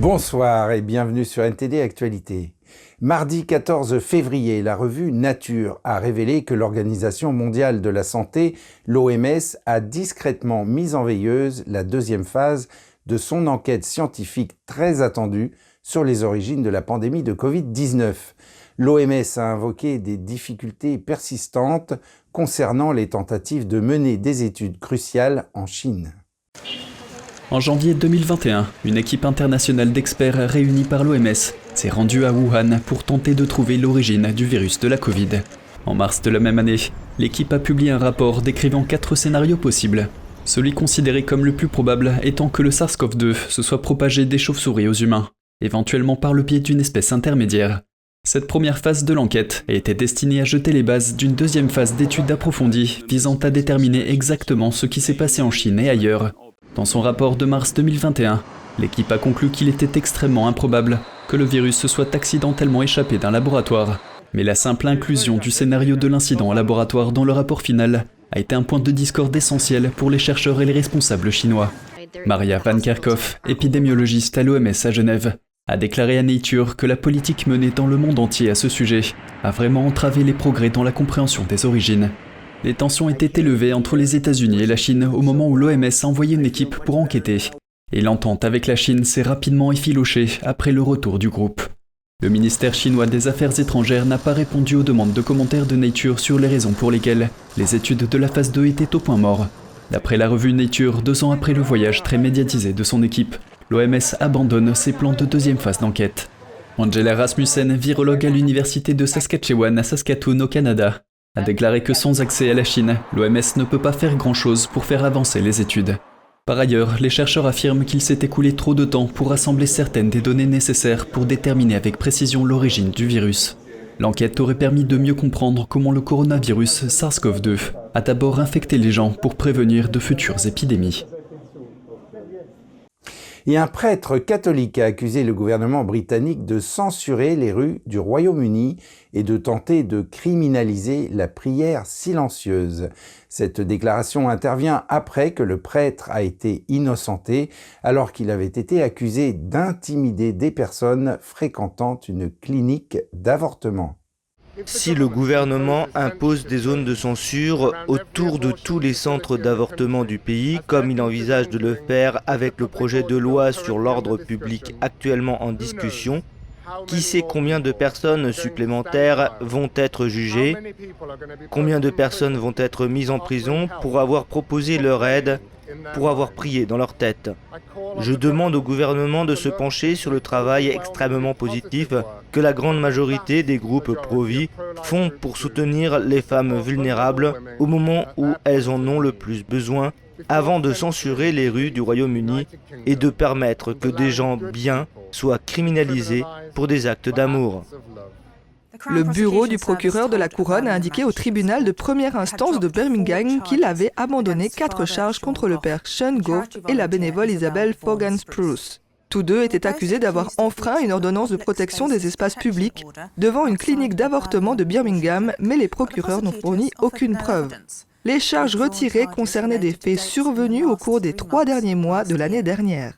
Bonsoir et bienvenue sur NTD Actualité. Mardi 14 février, la revue Nature a révélé que l'Organisation mondiale de la santé, l'OMS, a discrètement mis en veilleuse la deuxième phase de son enquête scientifique très attendue sur les origines de la pandémie de Covid-19. L'OMS a invoqué des difficultés persistantes concernant les tentatives de mener des études cruciales en Chine. En janvier 2021, une équipe internationale d'experts réunie par l'OMS s'est rendue à Wuhan pour tenter de trouver l'origine du virus de la Covid. En mars de la même année, l'équipe a publié un rapport décrivant 4 scénarios possibles. Celui considéré comme le plus probable étant que le SARS-CoV-2 se soit propagé des chauves-souris aux humains, éventuellement par le biais d'une espèce intermédiaire. Cette première phase de l'enquête était destinée à jeter les bases d'une deuxième phase d'études approfondies visant à déterminer exactement ce qui s'est passé en Chine et ailleurs. Dans son rapport de mars 2021, l'équipe a conclu qu'il était extrêmement improbable que le virus se soit accidentellement échappé d'un laboratoire. Mais la simple inclusion du scénario de l'incident au laboratoire dans le rapport final a été un point de discorde essentiel pour les chercheurs et les responsables chinois. Maria Van Kerkhove, épidémiologiste à l'OMS à Genève, a déclaré à Nature que la politique menée dans le monde entier à ce sujet a vraiment entravé les progrès dans la compréhension des origines. Les tensions étaient élevées entre les États-Unis et la Chine au moment où l'OMS a envoyé une équipe pour enquêter. Et l'entente avec la Chine s'est rapidement effilochée après le retour du groupe. Le ministère chinois des Affaires étrangères n'a pas répondu aux demandes de commentaires de Nature sur les raisons pour lesquelles les études de la phase 2 étaient au point mort. D'après la revue Nature, 2 ans après le voyage très médiatisé de son équipe, l'OMS abandonne ses plans de deuxième phase d'enquête. Angela Rasmussen, virologue à l'université de Saskatchewan à Saskatoon au Canada, a déclaré que sans accès à la Chine, l'OMS ne peut pas faire grand-chose pour faire avancer les études. Par ailleurs, les chercheurs affirment qu'il s'est écoulé trop de temps pour rassembler certaines des données nécessaires pour déterminer avec précision l'origine du virus. L'enquête aurait permis de mieux comprendre comment le coronavirus SARS-CoV-2 a d'abord infecté les gens pour prévenir de futures épidémies. Et un prêtre catholique a accusé le gouvernement britannique de censurer les rues du Royaume-Uni et de tenter de criminaliser la prière silencieuse. Cette déclaration intervient après que le prêtre a été innocenté alors qu'il avait été accusé d'intimider des personnes fréquentant une clinique d'avortement. Si le gouvernement impose des zones de censure autour de tous les centres d'avortement du pays, comme il envisage de le faire avec le projet de loi sur l'ordre public actuellement en discussion, qui sait combien de personnes supplémentaires vont être jugées, combien de personnes vont être mises en prison pour avoir proposé leur aide, pour avoir prié dans leur tête. Je demande au gouvernement de se pencher sur le travail extrêmement positif que la grande majorité des groupes pro-vie font pour soutenir les femmes vulnérables au moment où elles en ont le plus besoin, avant de censurer les rues du Royaume-Uni et de permettre que des gens bien soient criminalisés pour des actes d'amour. Le bureau du procureur de la Couronne a indiqué au tribunal de première instance de Birmingham qu'il avait abandonné 4 charges contre le père Sean Gove et la bénévole Isabel Fogan-Spruce. Tous deux étaient accusés d'avoir enfreint une ordonnance de protection des espaces publics devant une clinique d'avortement de Birmingham, mais les procureurs n'ont fourni aucune preuve. Les charges retirées concernaient des faits survenus au cours des 3 derniers mois de l'année dernière.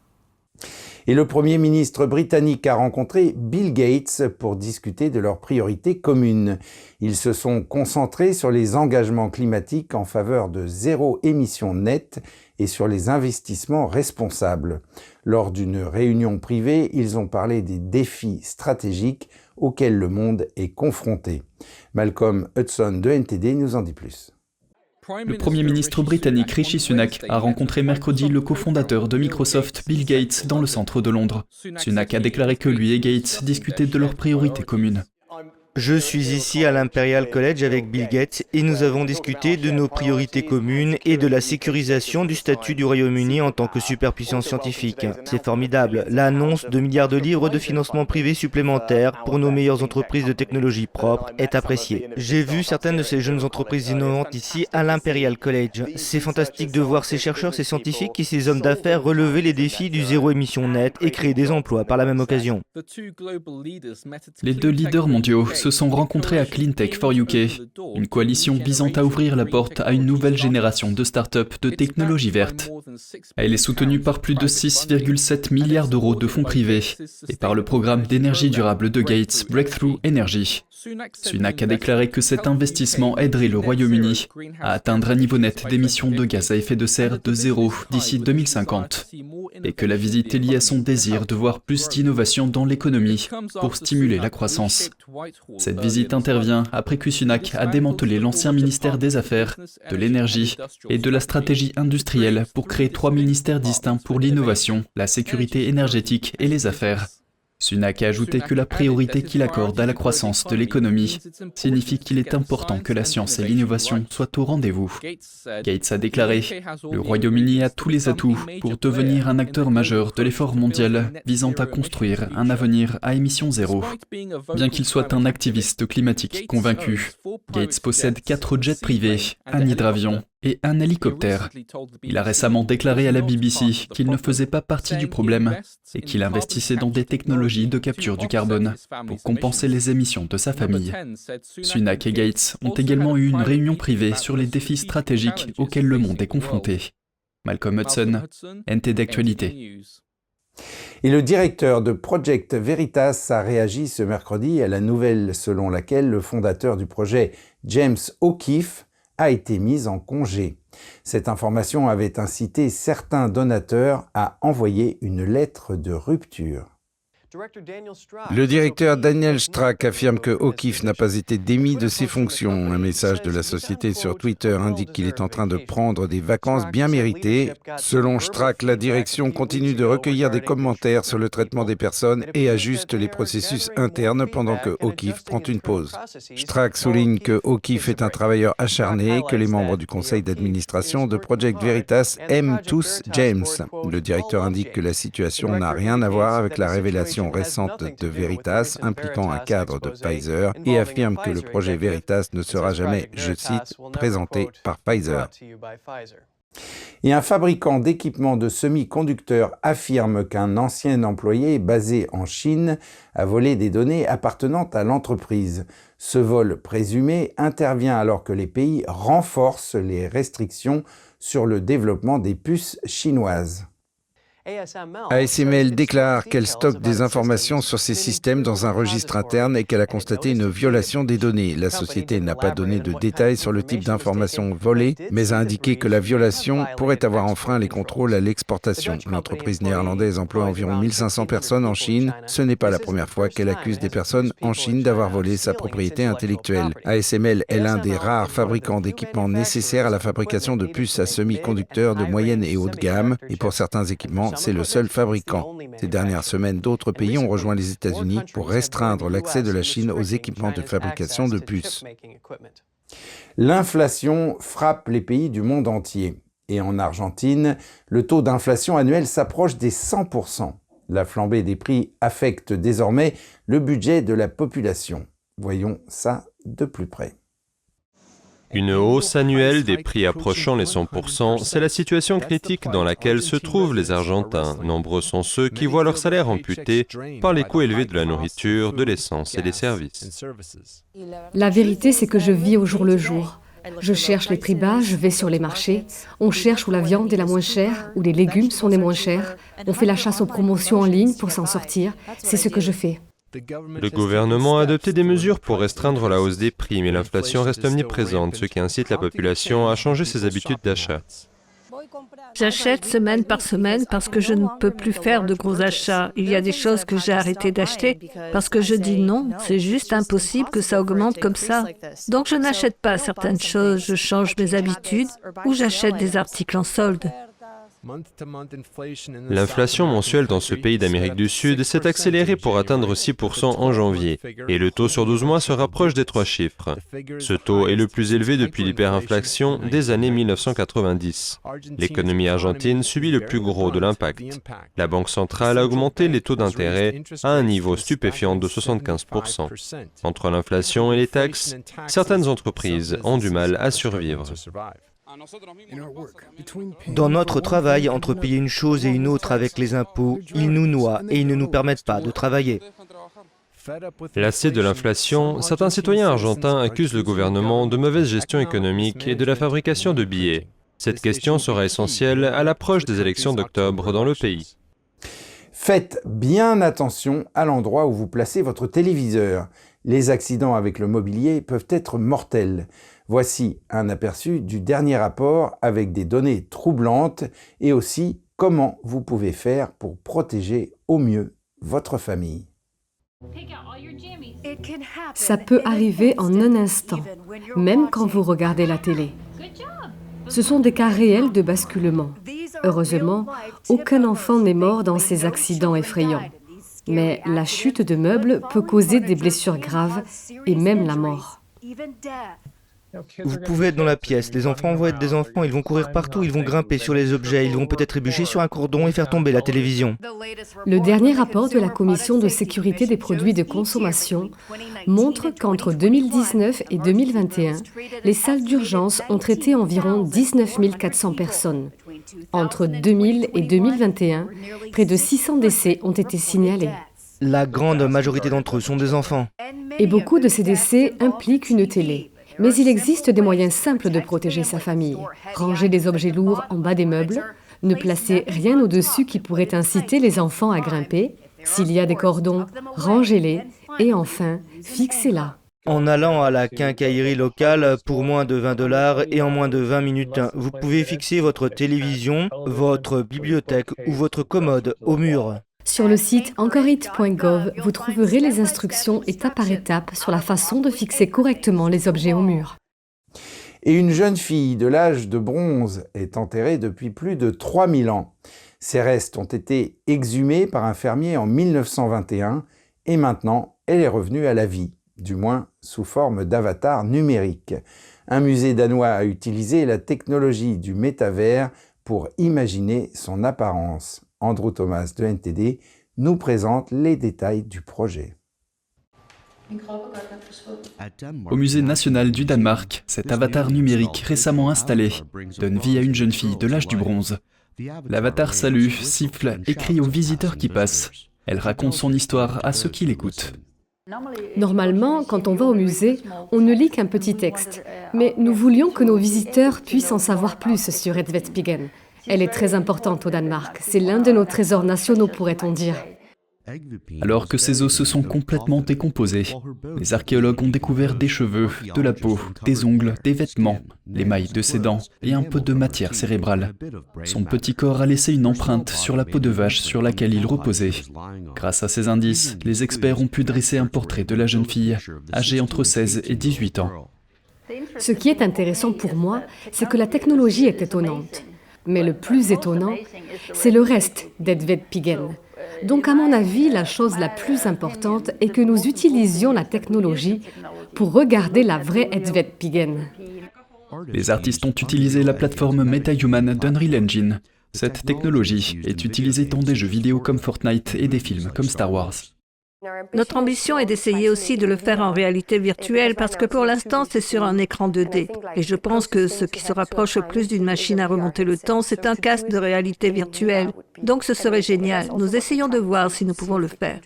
Et le Premier ministre britannique a rencontré Bill Gates pour discuter de leurs priorités communes. Ils se sont concentrés sur les engagements climatiques en faveur de zéro émission nette et sur les investissements responsables. Lors d'une réunion privée, ils ont parlé des défis stratégiques auxquels le monde est confronté. Malcolm Hudson de NTD nous en dit plus. Le Premier ministre britannique Rishi Sunak a rencontré mercredi le cofondateur de Microsoft, Bill Gates, dans le centre de Londres. Sunak a déclaré que lui et Gates discutaient de leurs priorités communes. Je suis ici à l'Imperial College avec Bill Gates et nous avons discuté de nos priorités communes et de la sécurisation du statut du Royaume-Uni en tant que superpuissance scientifique. C'est formidable. L'annonce de milliards de livres de financement privé supplémentaires pour nos meilleures entreprises de technologie propre est appréciée. J'ai vu certaines de ces jeunes entreprises innovantes ici à l'Imperial College. C'est fantastique de voir ces chercheurs, ces scientifiques et ces hommes d'affaires relever les défis du zéro émission net et créer des emplois par la même occasion. Les 2 leaders mondiaux se sont rencontrés à Cleantech for UK, une coalition visant à ouvrir la porte à une nouvelle génération de start-up de technologie verte. Elle est soutenue par plus de 6,7 milliards d'euros de fonds privés et par le programme d'énergie durable de Gates, Breakthrough Energy. Sunak a déclaré que cet investissement aiderait le Royaume-Uni à atteindre un niveau net d'émissions de gaz à effet de serre de zéro d'ici 2050 et que la visite est liée à son désir de voir plus d'innovation dans l'économie pour stimuler la croissance. Cette visite intervient après que Sunak a démantelé l'ancien ministère des Affaires, de l'Énergie et de la stratégie industrielle pour créer 3 ministères distincts pour l'innovation, la sécurité énergétique et les affaires. Sunak a ajouté que la priorité qu'il accorde à la croissance de l'économie signifie qu'il est important que la science et l'innovation soient au rendez-vous. Gates a déclaré « Le Royaume-Uni a tous les atouts pour devenir un acteur majeur de l'effort mondial visant à construire un avenir à émissions zéro. » Bien qu'il soit un activiste climatique convaincu, Gates possède 4 jets privés, un hydravion et un hélicoptère. Il a récemment déclaré à la BBC qu'il ne faisait pas partie du problème et qu'il investissait dans des technologies de capture du carbone pour compenser les émissions de sa famille. Sunak et Gates ont également eu une réunion privée sur les défis stratégiques auxquels le monde est confronté. Malcolm Hudson, NT d'actualité. Et le directeur de Project Veritas a réagi ce mercredi à la nouvelle selon laquelle le fondateur du projet, James O'Keefe, a été mis en congé. Cette information avait incité certains donateurs à envoyer une lettre de rupture. Le directeur Daniel Strack affirme que O'Keefe n'a pas été démis de ses fonctions. Un message de la société sur Twitter indique qu'il est en train de prendre des vacances bien méritées. Selon Strack, la direction continue de recueillir des commentaires sur le traitement des personnes et ajuste les processus internes pendant que O'Keefe prend une pause. Strack souligne que O'Keefe est un travailleur acharné, que les membres du conseil d'administration de Project Veritas aiment tous James. Le directeur indique que la situation n'a rien à voir avec la révélation récente de Veritas impliquant un cadre de Pfizer et affirme que le projet Veritas ne sera jamais, je cite, présenté par Pfizer. Et un fabricant d'équipements de semi-conducteurs affirme qu'un ancien employé basé en Chine a volé des données appartenant à l'entreprise. Ce vol présumé intervient alors que les pays renforcent les restrictions sur le développement des puces chinoises. ASML déclare qu'elle stocke des informations sur ces systèmes dans un registre interne et qu'elle a constaté une violation des données. La société n'a pas donné de détails sur le type d'informations volées, mais a indiqué que la violation pourrait avoir enfreint les contrôles à l'exportation. L'entreprise néerlandaise emploie environ 1500 personnes en Chine. Ce n'est pas la première fois qu'elle accuse des personnes en Chine d'avoir volé sa propriété intellectuelle. ASML est l'un des rares fabricants d'équipements nécessaires à la fabrication de puces à semi-conducteurs de moyenne et haute gamme, et pour certains équipements, c'est le seul fabricant. Ces dernières semaines, d'autres pays ont rejoint les États-Unis pour restreindre l'accès de la Chine aux équipements de fabrication de puces. L'inflation frappe les pays du monde entier. Et en Argentine, le taux d'inflation annuel s'approche des 100%. La flambée des prix affecte désormais le budget de la population. Voyons ça de plus près. Une hausse annuelle des prix approchant les 100%, c'est la situation critique dans laquelle se trouvent les Argentins. Nombreux sont ceux qui voient leur salaire amputé par les coûts élevés de la nourriture, de l'essence et des services. La vérité, c'est que je vis au jour le jour. Je cherche les prix bas, je vais sur les marchés. On cherche où la viande est la moins chère, où les légumes sont les moins chers. On fait la chasse aux promotions en ligne pour s'en sortir. C'est ce que je fais. Le gouvernement a adopté des mesures pour restreindre la hausse des prix, mais l'inflation reste omniprésente, ce qui incite la population à changer ses habitudes d'achat. J'achète semaine par semaine parce que je ne peux plus faire de gros achats. Il y a des choses que j'ai arrêté d'acheter parce que je dis non, c'est juste impossible que ça augmente comme ça. Donc je n'achète pas certaines choses, je change mes habitudes ou j'achète des articles en solde. L'inflation mensuelle dans ce pays d'Amérique du Sud s'est accélérée pour atteindre 6% en janvier, et le taux sur 12 mois se rapproche des 3 chiffres. Ce taux est le plus élevé depuis l'hyperinflation des années 1990. L'économie argentine subit le plus gros de l'impact. La Banque centrale a augmenté les taux d'intérêt à un niveau stupéfiant de 75%. Entre l'inflation et les taxes, certaines entreprises ont du mal à survivre. Dans notre travail, entre payer une chose et une autre avec les impôts, ils nous noient et ils ne nous permettent pas de travailler. Lassés de l'inflation, certains citoyens argentins accusent le gouvernement de mauvaise gestion économique et de la fabrication de billets. Cette question sera essentielle à l'approche des élections d'octobre dans le pays. Faites bien attention à l'endroit où vous placez votre téléviseur. Les accidents avec le mobilier peuvent être mortels. Voici un aperçu du dernier rapport avec des données troublantes et aussi comment vous pouvez faire pour protéger au mieux votre famille. Ça peut arriver en un instant, même quand vous regardez la télé. Ce sont des cas réels de basculement. Heureusement, aucun enfant n'est mort dans ces accidents effrayants. Mais la chute de meubles peut causer des blessures graves et même la mort. Vous pouvez être dans la pièce, les enfants vont être des enfants, ils vont courir partout, ils vont grimper sur les objets, ils vont peut-être trébucher sur un cordon et faire tomber la télévision. Le dernier rapport de la Commission de sécurité des produits de consommation montre qu'entre 2019 et 2021, les salles d'urgence ont traité environ 19 400 personnes. Entre 2000 et 2021, près de 600 décès ont été signalés. La grande majorité d'entre eux sont des enfants. Et beaucoup de ces décès impliquent une télé. Mais il existe des moyens simples de protéger sa famille. Ranger des objets lourds en bas des meubles, ne placer rien au-dessus qui pourrait inciter les enfants à grimper. S'il y a des cordons, rangez-les et enfin, fixez-la. En allant à la quincaillerie locale pour moins de $20 et en moins de 20 minutes, vous pouvez fixer votre télévision, votre bibliothèque ou votre commode au mur. Sur le site encorit.gov, vous trouverez les instructions étape par étape sur la façon de fixer correctement les objets au mur. Et une jeune fille de l'âge de bronze est enterrée depuis plus de 3000 ans. Ses restes ont été exhumés par un fermier en 1921 et maintenant elle est revenue à la vie, du moins sous forme d'avatar numérique. Un musée danois a utilisé la technologie du métavers pour imaginer son apparence. Andrew Thomas de NTD nous présente les détails du projet. Au Musée national du Danemark, cet avatar numérique récemment installé donne vie à une jeune fille de l'âge du bronze. L'avatar salue, siffle et crie aux visiteurs qui passent. Elle raconte son histoire à ceux qui l'écoutent. Normalement, quand on va au musée, on ne lit qu'un petit texte. Mais nous voulions que nos visiteurs puissent en savoir plus sur Edvardspigen. Elle est très importante au Danemark. C'est l'un de nos trésors nationaux, pourrait-on dire. Alors que ses os se sont complètement décomposés, les archéologues ont découvert des cheveux, de la peau, des ongles, des vêtements, l'émail de ses dents et un peu de matière cérébrale. Son petit corps a laissé une empreinte sur la peau de vache sur laquelle il reposait. Grâce à ces indices, les experts ont pu dresser un portrait de la jeune fille, âgée entre 16 et 18 ans. Ce qui est intéressant pour moi, c'est que la technologie est étonnante. Mais le plus étonnant, c'est le reste d'Edvardspigen. Donc à mon avis, la chose la plus importante est que nous utilisions la technologie pour regarder la vraie Edvardspigen. Les artistes ont utilisé la plateforme MetaHuman d'Unreal Engine. Cette technologie est utilisée dans des jeux vidéo comme Fortnite et des films comme Star Wars. Notre ambition est d'essayer aussi de le faire en réalité virtuelle parce que pour l'instant, c'est sur un écran 2D. Et je pense que ce qui se rapproche le plus d'une machine à remonter le temps, c'est un casque de réalité virtuelle. Donc ce serait génial. Nous essayons de voir si nous pouvons le faire.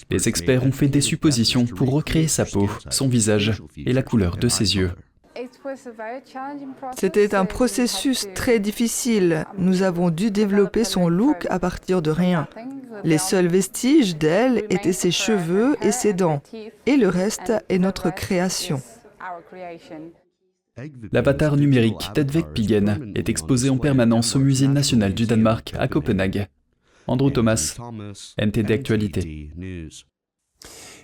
Les experts ont fait des suppositions pour recréer sa peau, son visage et la couleur de ses yeux. C'était un processus très difficile. Nous avons dû développer son look à partir de rien. Les seuls vestiges d'elle étaient ses cheveux et ses dents. Et le reste est notre création. L'avatar numérique d'Edvardspigen est exposé en permanence au Musée national du Danemark à Copenhague. Andrew Thomas, NTD Actualité.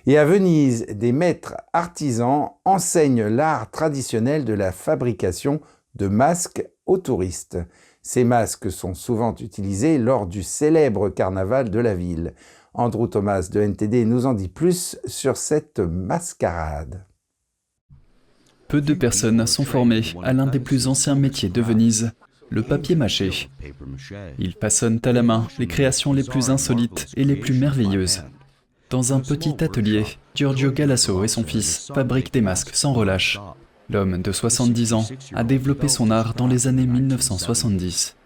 Et à Venise, des maîtres artisans enseignent l'art traditionnel de la fabrication de masques aux touristes. Ces masques sont souvent utilisés lors du célèbre carnaval de la ville. Andrew Thomas de NTD nous en dit plus sur cette mascarade. Peu de personnes sont formées à l'un des plus anciens métiers de Venise, le papier mâché. Ils façonnent à la main les créations les plus insolites et les plus merveilleuses. Dans un petit atelier, Giorgio Galasso et son fils fabriquent des masques sans relâche. L'homme de 70 ans a développé son art dans les années 1970.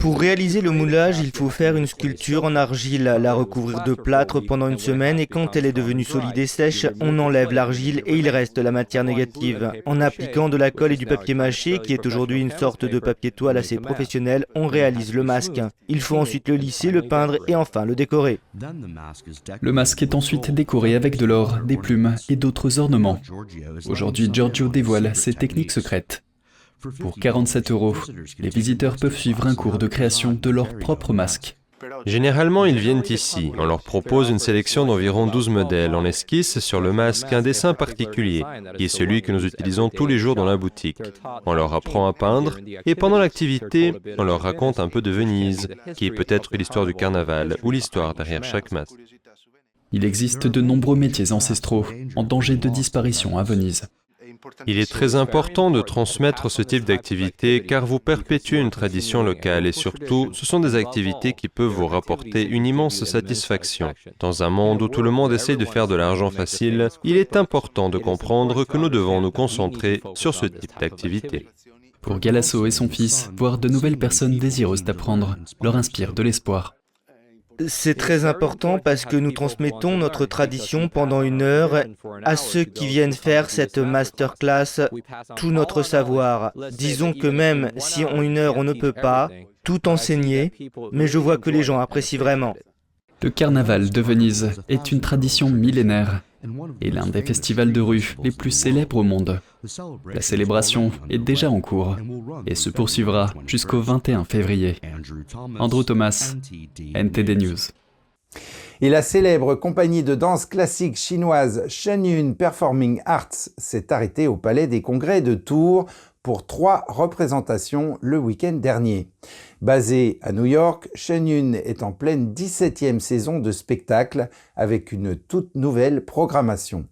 Pour réaliser le moulage, il faut faire une sculpture en argile, la recouvrir de plâtre pendant une semaine et quand elle est devenue solide et sèche, on enlève l'argile et il reste la matière négative. En appliquant de la colle et du papier mâché, qui est aujourd'hui une sorte de papier toile assez professionnel, on réalise le masque. Il faut ensuite le lisser, le peindre et enfin le décorer. Le masque est ensuite décoré avec de l'or, des plumes et d'autres ornements. Aujourd'hui, Giorgio dévoile ses techniques secrètes. Pour 47 €, les visiteurs peuvent suivre un cours de création de leur propre masque. Généralement, ils viennent ici. On leur propose une sélection d'environ 12 modèles. On esquisse sur le masque un dessin particulier, qui est celui que nous utilisons tous les jours dans la boutique. On leur apprend à peindre, et pendant l'activité, on leur raconte un peu de Venise, qui est peut-être l'histoire du carnaval, ou l'histoire derrière chaque masque. Il existe de nombreux métiers ancestraux en danger de disparition à Venise. Il est très important de transmettre ce type d'activité car vous perpétuez une tradition locale et surtout, ce sont des activités qui peuvent vous rapporter une immense satisfaction. Dans un monde où tout le monde essaie de faire de l'argent facile, il est important de comprendre que nous devons nous concentrer sur ce type d'activité. Pour Galasso et son fils, voir de nouvelles personnes désireuses d'apprendre leur inspire de l'espoir. C'est très important parce que nous transmettons notre tradition pendant 1 heure à ceux qui viennent faire cette masterclass, tout notre savoir. Disons que même si en 1 heure on ne peut pas tout enseigner, mais je vois que les gens apprécient vraiment. Le carnaval de Venise est une tradition millénaire et l'un des festivals de rue les plus célèbres au monde. La célébration est déjà en cours et se poursuivra jusqu'au 21 février. Andrew Thomas, NTD News. Et la célèbre compagnie de danse classique chinoise Shenyun Performing Arts s'est arrêtée au Palais des Congrès de Tours pour 3 représentations le week-end dernier. Basée à New York, Shenyun est en pleine 17e saison de spectacle avec une toute nouvelle programmation.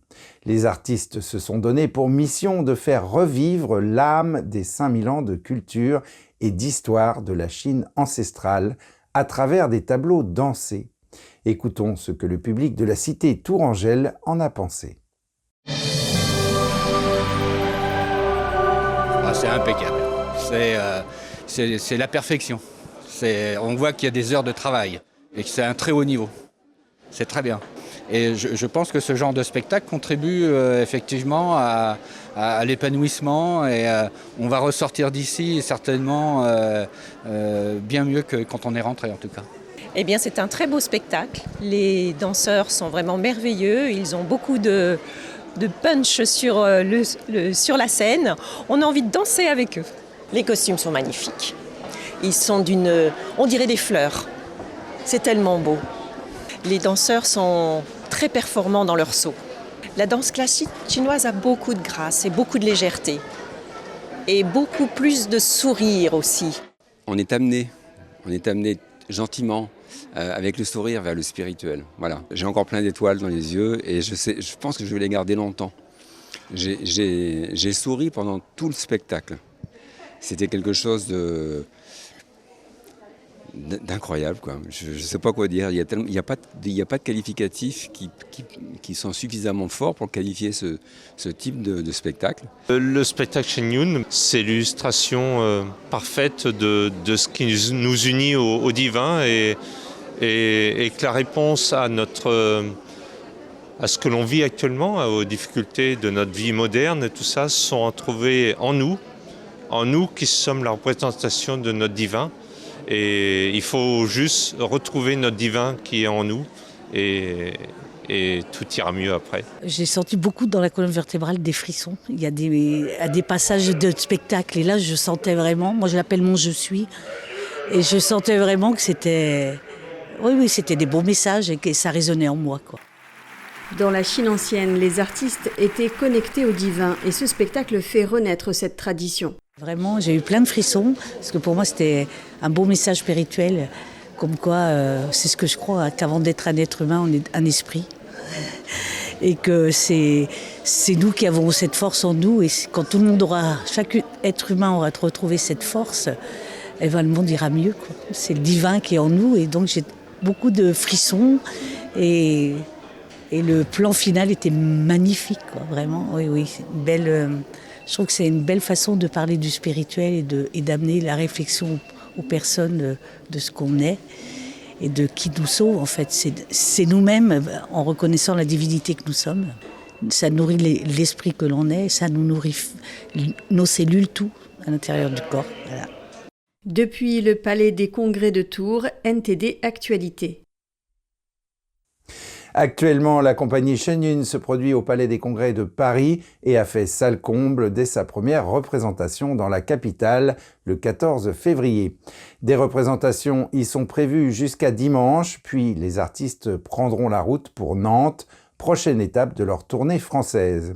Les artistes se sont donnés pour mission de faire revivre l'âme des 5000 ans de culture et d'histoire de la Chine ancestrale à travers des tableaux dansés. Écoutons ce que le public de la cité tourangelle en a pensé. C'est impeccable. C'est la perfection. On voit qu'il y a des heures de travail et que c'est un très haut niveau. C'est très bien. Et je pense que ce genre de spectacle contribue effectivement à l'épanouissement et on va ressortir d'ici certainement bien mieux que quand on est rentré en tout cas. Eh bien, c'est un très beau spectacle. Les danseurs sont vraiment merveilleux. Ils ont beaucoup de punch sur la scène. On a envie de danser avec eux. Les costumes sont magnifiques. Ils sont on dirait des fleurs. C'est tellement beau. Les danseurs sont très performants dans leur saut. La danse classique chinoise a beaucoup de grâce et beaucoup de légèreté. Et beaucoup plus de sourire aussi. On est amené gentiment, avec le sourire vers le spirituel. Voilà. J'ai encore plein d'étoiles dans les yeux et je pense que je vais les garder longtemps. J'ai souri pendant tout le spectacle. C'était quelque chose d'incroyable, quoi. Je ne sais pas quoi dire. Il n'y a pas de qualificatifs qui sont suffisamment forts pour qualifier ce type de spectacle. Le spectacle Shenyun, c'est l'illustration parfaite de ce qui nous unit au divin et que la réponse à ce que l'on vit actuellement, aux difficultés de notre vie moderne, tout ça, sont à trouver en nous qui sommes la représentation de notre divin. Et il faut juste retrouver notre divin qui est en nous et tout ira mieux après. J'ai senti beaucoup dans la colonne vertébrale des frissons. Il y a des passages de spectacle et là je sentais vraiment, moi je l'appelle mon je suis, et je sentais vraiment que c'était des beaux messages et que ça résonnait en moi, quoi. Dans la Chine ancienne, les artistes étaient connectés au divin et ce spectacle fait renaître cette tradition. Vraiment, j'ai eu plein de frissons parce que pour moi c'était un beau message spirituel, comme quoi c'est ce que je crois, qu'avant d'être un être humain, on est un esprit. Et que c'est nous qui avons cette force en nous et quand tout le monde chaque être humain aura retrouvé cette force, eh ben, le monde ira mieux, quoi. C'est le divin qui est en nous et donc j'ai beaucoup de frissons et le plan final était magnifique, quoi, vraiment. Oui, c'est une belle. Je trouve que c'est une belle façon de parler du spirituel et d'amener la réflexion aux personnes de ce qu'on est et de qui nous sommes. En fait, c'est nous-mêmes en reconnaissant la divinité que nous sommes. Ça nourrit l'esprit que l'on est, ça nous nourrit nos cellules, tout à l'intérieur du corps. Voilà. Depuis le Palais des Congrès de Tours, NTD Actualité. Actuellement, la compagnie Shenyun se produit au Palais des Congrès de Paris et a fait salle comble dès sa première représentation dans la capitale le 14 février. Des représentations y sont prévues jusqu'à dimanche, puis les artistes prendront la route pour Nantes, prochaine étape de leur tournée française.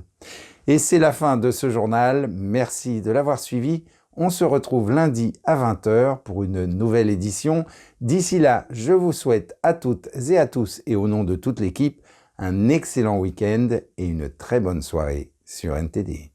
Et c'est la fin de ce journal. Merci de l'avoir suivi. On se retrouve lundi à 20h pour une nouvelle édition. D'ici là, je vous souhaite à toutes et à tous et au nom de toute l'équipe un excellent week-end et une très bonne soirée sur NTD.